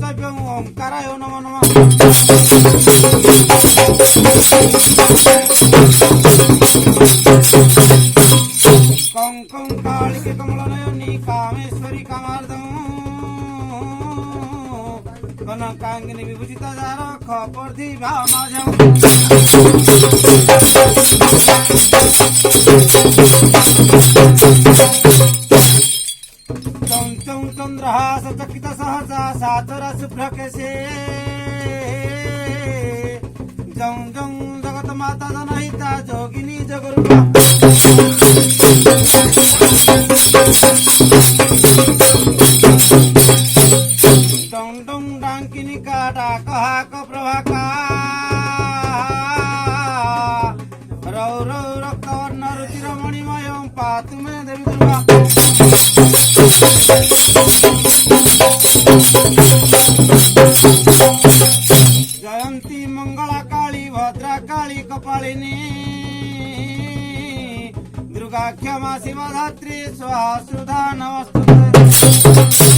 चव्यं ओंकाराय नमो नमः कं कं कालिके कमलनयनी कामेश्वरी कामार्धं कनकांगिनी विभूषिता जार खपर्धि भामाजं चं चं चंद्रहास चकित सहसा सातरस प्रकसे जं जं जगत माता जनहिता जोगिनी जगरूपा डं डं डांकिनी काटा कहाक प्रभाका रौ रौ रक्तवर्ण रुचिरमणिमयं पातु मे देवी दुर्गा जयंती मंगला काली भद्रा काली कपालिनी दुर्गा क्षमा शिवधात्री स्वाहा सुधा नमस्तुते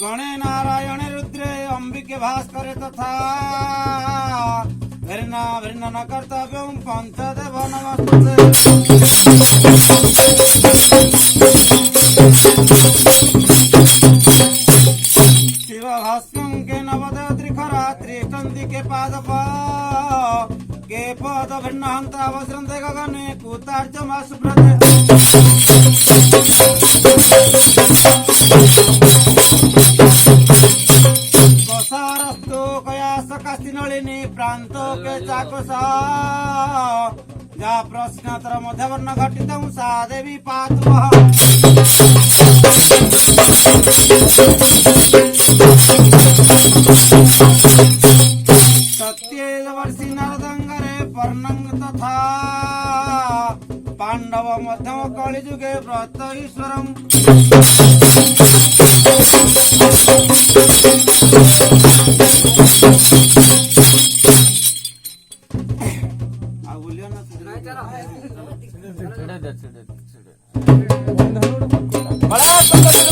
गणे नारायणे रुद्रे अंबिके भास्करे तथा भिन्ना भिन्न न कर्तव्यं पंचदेव नमस्तुते शिव भास्कं के नवदेव त्रिखरा त्रिकंदी के पादपा के पद भिन्न हंता वज्रंते गगने कुतार्जमा सुब्रते कसारस्तु कयास कास्ति नलिनी प्रांतो के चाकसा जा प्रश्नतर मध्यवर्ण घटितं सा देवी पातु सत्यवर्षि नरदंगरे पर्णंग तथा पांडव मध्यम कलिजुगे व्रत ईश्वरम बड़ा